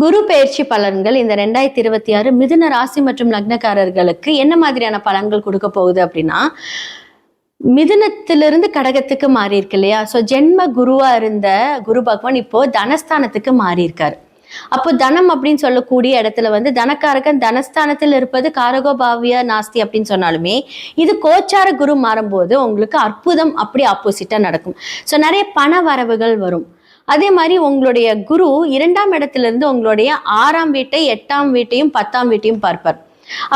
குரு பெயர்ச்சி பலன்கள் இந்த 2026 மிதுன ராசி மற்றும் லக்னக்காரர்களுக்கு என்ன மாதிரியான பலன்கள் கொடுக்க போகுது அப்படின்னா, மிதுனத்திலிருந்து கடகத்துக்கு மாறி இருக்கு இல்லையா? ஸோ ஜென்ம குருவா இருந்த குரு பகவான் இப்போ தனஸ்தானத்துக்கு மாறி இருக்காரு. அப்போ தனம் அப்படின்னு சொல்லக்கூடிய இடத்துல வந்து தனக்காரகன் தனஸ்தானத்தில் இருப்பது காரகோபாவிய நாஸ்தி அப்படின்னு சொன்னாலுமே, இது கோச்சார குரு மாறும்போது உங்களுக்கு அற்புதம் அப்படி ஆப்போசிட்டா நடக்கும். ஸோ நிறைய பண வரவுகள் வரும். அதே மாதிரி உங்களுடைய குரு 2ஆம் இடத்திலிருந்து உங்களுடைய 6ஆம் வீட்டை, 8ஆம் வீட்டையும் 10ஆம் வீட்டையும் பார்ப்பார்.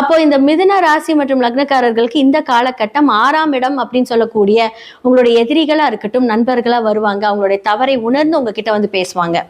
அப்போ இந்த மிதுன ராசி மற்றும் லக்னக்காரர்களுக்கு இந்த காலகட்டம் 6ஆம் இடம் அப்படின்னு சொல்லக்கூடிய உங்களுடைய எதிரிகளா இருக்கட்டும், நண்பர்களா வருவாங்க. அவங்களுடைய தவறை உணர்ந்து உங்ககிட்ட வந்து பேசுவாங்க.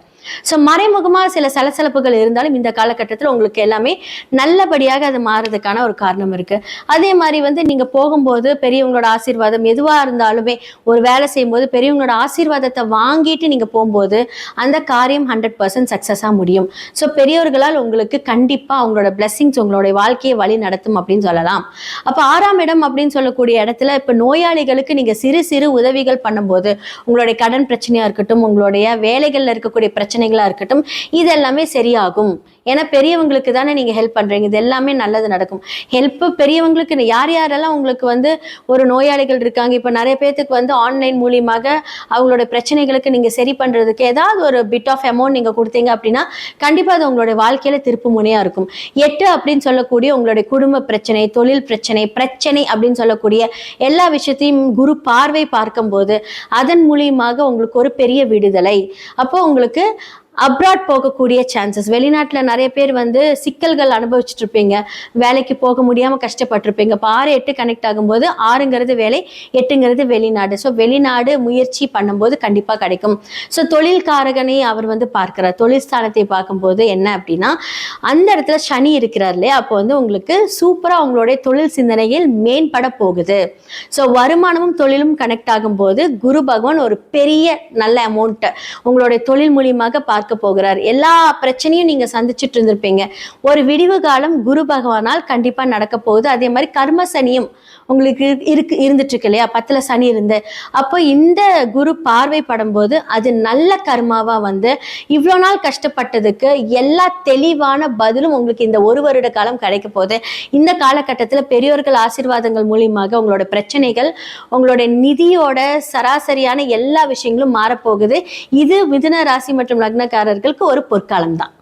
ஸோ மறைமுகமா சில சலசலப்புகள் இருந்தாலும் இந்த காலகட்டத்தில் உங்களுக்கு எல்லாமே நல்லபடியாக அது மாறுறதுக்கான ஒரு காரணம் இருக்கு. அதே மாதிரி வந்து நீங்க போகும்போது பெரியவங்களோட ஆசீர்வாதம் எதுவா இருந்தாலுமே, ஒரு வேலை செய்யும்போது பெரியவங்களோட ஆசீர்வாதத்தை வாங்கிட்டு நீங்க போகும்போது அந்த காரியம் 100% சக்சஸா முடியும். ஸோ பெரியவர்களால் உங்களுக்கு கண்டிப்பா அவங்களோட பிளெஸிங்ஸ் உங்களுடைய வாழ்க்கையை வழி நடத்தும் அப்படின்னு சொல்லலாம். அப்போ 6ஆம் இடம் அப்படின்னு சொல்லக்கூடிய இடத்துல இப்ப நோயாளிகளுக்கு நீங்க சிறு சிறு உதவிகள் பண்ணும்போது, உங்களுடைய கடன் பிரச்சனையா இருக்கட்டும், உங்களுடைய வேலைகள்ல இருக்கக்கூடிய பிரச்சனைகளா இருக்கட்டும், இது எல்லாமே சரியாகும். ஏன்னா பெரியவங்களுக்கு தானே நீங்க ஹெல்ப் பண்றீங்க. இது எல்லாமே நல்லது நடக்கும். ஹெல்ப் பெரியவங்களுக்கு யார் யாரெல்லாம் உங்களுக்கு வந்து ஒரு நோயாளிகள் இருக்காங்க, இப்ப நிறைய பேருக்கு வந்து ஆன்லைன் மூலியமாக அவங்களோட பிரச்சனைகளுக்கு நீங்க சரி பண்றதுக்கு ஏதாவது ஒரு பிட் ஆஃப் அமௌண்ட் நீங்க கொடுத்தீங்க அப்படின்னா கண்டிப்பா அது உங்களுடைய வாழ்க்கையில திருப்பு முனையா இருக்கும். 8 அப்படின்னு சொல்லக்கூடிய உங்களுடைய குடும்ப பிரச்சனை, தொழில் பிரச்சனை அப்படின்னு சொல்லக்கூடிய எல்லா விஷயத்தையும் குரு பார்வை பார்க்கும்போது அதன் மூலியமாக உங்களுக்கு ஒரு பெரிய விடுதலை. அப்போ உங்களுக்கு அப்ராட் போகக்கூடிய சான்சஸ், வெளிநாட்டில் நிறைய பேர் வந்து சிக்கல்கள் அனுபவிச்சுட்டு இருப்பீங்க, வேலைக்கு போக முடியாமல் கஷ்டப்பட்டிருப்பீங்க. இப்போ 6, 8 கனெக்ட் ஆகும்போது 6ங்கிறது வேலை, 8ங்கிறது வெளிநாடு. ஸோ வெளிநாடு முயற்சி பண்ணும்போது கண்டிப்பாக கிடைக்கும். ஸோ தொழில்காரகனை அவர் வந்து பார்க்கிறார். தொழில் ஸ்தானத்தை பார்க்கும்போது என்ன அப்படின்னா, அந்த இடத்துல சனி இருக்கிறார் இல்லையா? அப்போ வந்து உங்களுக்கு சூப்பராக உங்களுடைய தொழில் சிந்தனையில் மேம்பட போகுது. ஸோ வருமானமும் தொழிலும் கனெக்ட் ஆகும்போது குரு பகவான் ஒரு பெரிய நல்ல அமௌண்ட் உங்களுடைய தொழில் மூலியமாக பார்க்க போகிறார். எல்லா பிரச்சனையும் நீங்க சந்திச்சுட்டு இருந்திருப்பீங்க. ஒரு விடிவு காலம் குரு பகவானால் கண்டிப்பா நடக்க போகுது. அதே மாதிரி கர்ம சனியும் உங்களுக்கு இருந்துட்டு இருக்கு இல்லையா? 10ல சனி இருந்து, அப்போ இந்த குரு பார்வை படும்போது அது நல்ல கர்மாவா வந்து இவ்வளோ நாள் கஷ்டப்பட்டதுக்கு எல்லா தெளிவான பதிலும் உங்களுக்கு இந்த 1 வருட காலம் கிடைக்க போகுது. இந்த காலகட்டத்தில் பெரியோர்கள் ஆசீர்வாதங்கள் மூலியமாக உங்களோட பிரச்சனைகள், உங்களுடைய நிதியோட சராசரியான எல்லா விஷயங்களும் மாறப்போகுது. இது மிதுன ராசி மற்றும் லக்னக்காரர்களுக்கு ஒரு பொற்காலம் தான்.